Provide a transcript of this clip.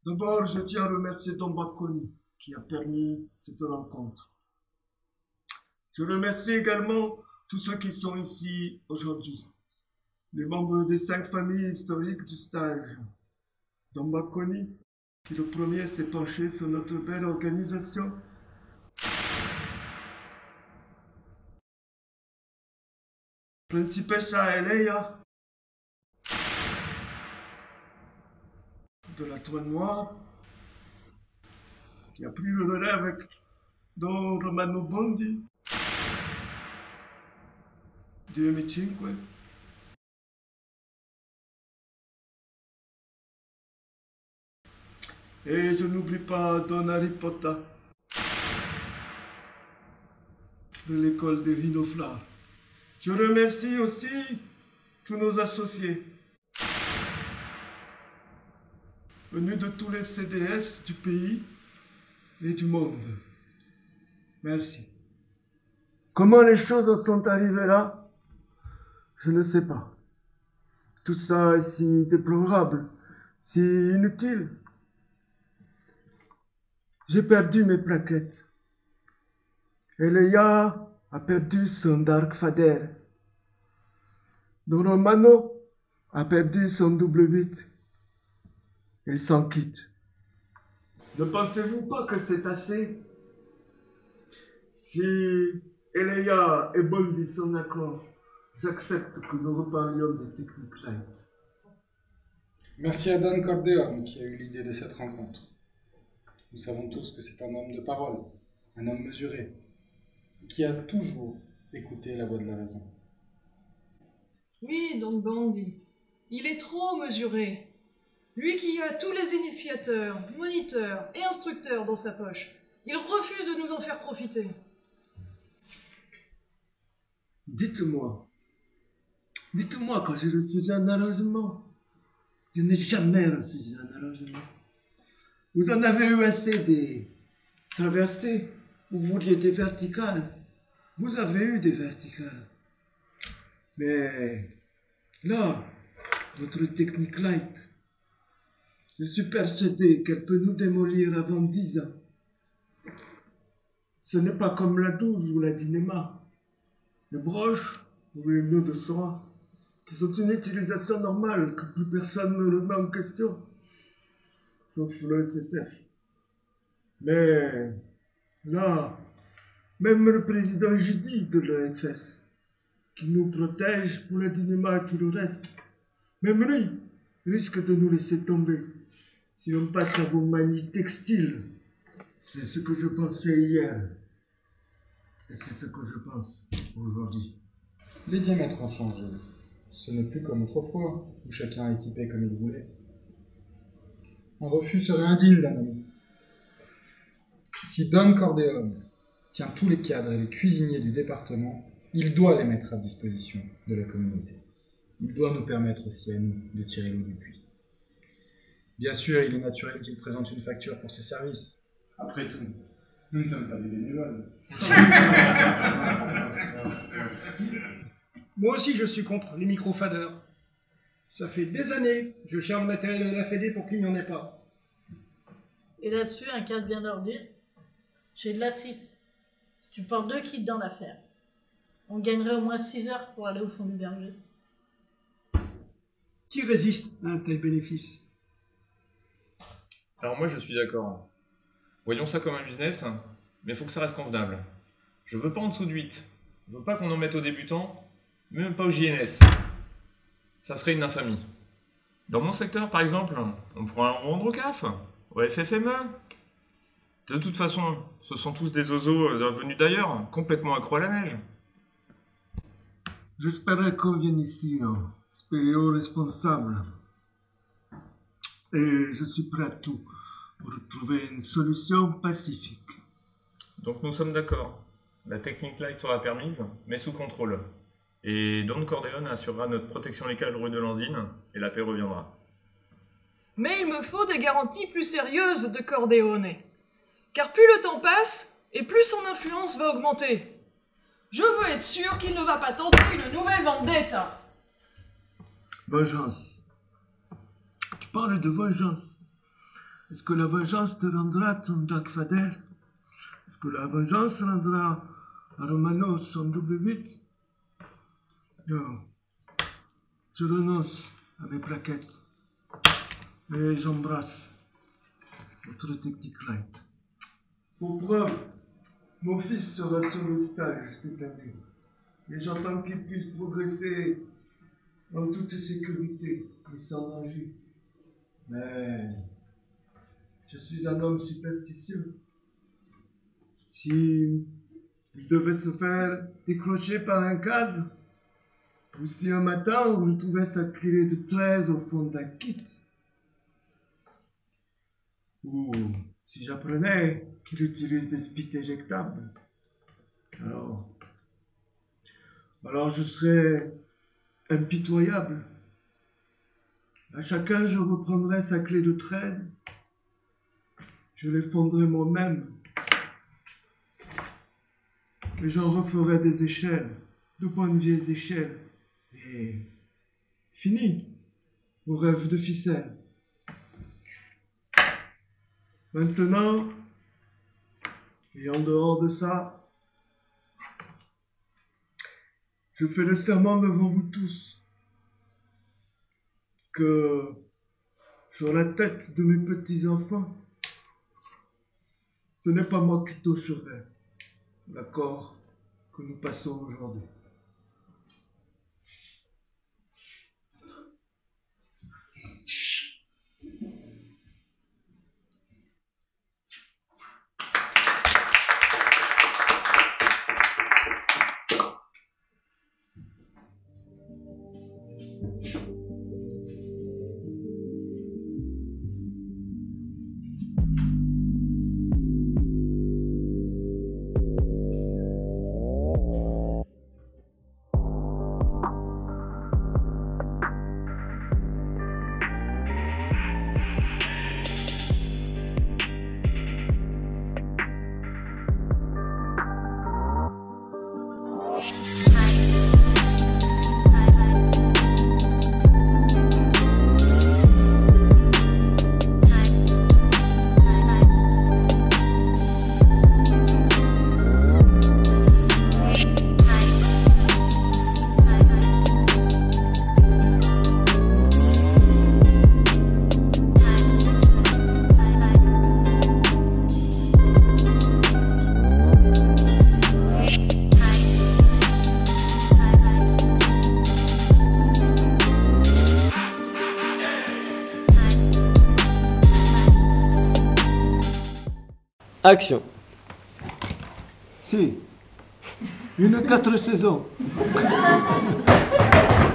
D'abord, je tiens à remercier Don Bacconi qui a permis cette rencontre. Je remercie également tous ceux qui sont ici aujourd'hui, les membres des 5 familles historiques du stage. Don Bacconi, qui le premier s'est penché sur notre belle organisation. Principessa Eleia, de la Toile Noire, qui a pris le relais avec Don Romano Bondi, du M5. Et je n'oublie pas Don Harry Potter, de l'école des Rhinoflars. Je remercie aussi tous nos associés, venus de tous les CDS du pays et du monde. Merci. Comment les choses en sont arrivées là? Je ne sais pas. Tout ça est si déplorable, si inutile. J'ai perdu mes plaquettes. Eleia a perdu son Dark Fader. Don Romano a perdu son double 8. Il s'en quitte. Ne pensez-vous pas que c'est assez? Si Eleia et Bondi sont d'accord, j'accepte que nous reparlions de Technic Light. Merci à Don Cordeone qui a eu l'idée de cette rencontre. Nous savons tous que c'est un homme de parole, un homme mesuré, qui a toujours écouté la voix de la raison. Oui, Don Bondi, il est trop mesuré. Lui qui a tous les initiateurs, moniteurs et instructeurs dans sa poche, il refuse de nous en faire profiter. Dites-moi quand j'ai refusé un arrangement. Je n'ai jamais refusé un arrangement. Vous en avez eu assez des traversées. Vous vouliez des verticales. Vous avez eu des verticales. Mais là, votre Technic Light, je suis persuadé qu'elle peut nous démolir avant 10 ans. Ce n'est pas comme la 12 ou la Dynema, les broches ou les nœuds de soie, qui sont une utilisation normale que plus personne ne remet en question, sauf le SSF. Mais là, même le président Judy de l'EFS, qui nous protège pour la Dynema et tout le reste, même lui risque de nous laisser tomber si on passe à vos manies textiles. C'est ce que je pensais hier. Et c'est ce que je pense aujourd'hui. Les diamètres ont changé. Ce n'est plus comme autrefois, où chacun est équipé comme il voulait. Un refus serait indigne d'un ami. Si Don Cordeone tient tous les cadres et les cuisiniers du département, il doit les mettre à disposition de la communauté. Il doit nous permettre aussi à nous de tirer l'eau du puits. Bien sûr, il est naturel qu'il présente une facture pour ses services. Après tout, nous ne sommes pas des bénévoles. Moi aussi, je suis contre les microfadeurs. Ça fait des années que je cherche le matériel de la Fédé pour qu'il n'y en ait pas. Et là-dessus, un cadre vient leur dire, j'ai de la 6. Si tu portes 2 kits dans l'affaire, on gagnerait au moins 6 heures pour aller au fond du berger. Qui résiste à un tel bénéfice? Alors moi je suis d'accord. Voyons ça comme un business, mais il faut que ça reste convenable. Je veux pas en dessous de 8. Je veux pas qu'on en mette aux débutants, même pas aux JNS. Ça serait une infamie. Dans mon secteur par exemple, on pourrait en rendre au CAF, au FFME. De toute façon, ce sont tous des oiseaux venus d'ailleurs, complètement accro à la neige. J'espérais qu'on vienne ici, spéléo responsable. Et je suis prêt à tout pour trouver une solution pacifique. Donc nous sommes d'accord. La Technic Light sera permise, mais sous contrôle. Et Don Cordeone assurera notre protection légale rue de Landine, et la paix reviendra. Mais il me faut des garanties plus sérieuses de Cordeone. Car plus le temps passe, et plus son influence va augmenter. Je veux être sûr qu'il ne va pas tenter une nouvelle vendetta. Vengeance. Tu parles de vengeance. Est-ce que la vengeance te rendra ton Dark Vader? Est-ce que la vengeance rendra à Romano son double 8? Non. Je renonce à mes plaquettes. Et j'embrasse votre technique light. Pour preuve, mon fils sera sur le stage cette année. Et j'entends qu'il puisse progresser en toute sécurité et sans danger. Mais je suis un homme superstitieux. Si il devait se faire décrocher par un cadre, ou si un matin on retrouvait sa clé de 13 au fond d'un kit, ou si j'apprenais qu'il utilise des spics éjectables, alors je serais impitoyable. À chacun je reprendrais sa clé de 13, je l'effondrerais moi-même, et j'en referais des échelles, de bonnes vieilles échelles, et fini, au rêve de ficelle. Maintenant, et en dehors de ça, je fais le serment devant vous tous que sur la tête de mes petits-enfants, ce n'est pas moi qui toucherai l'accord que nous passons aujourd'hui. Action. Si, une 4 saisons.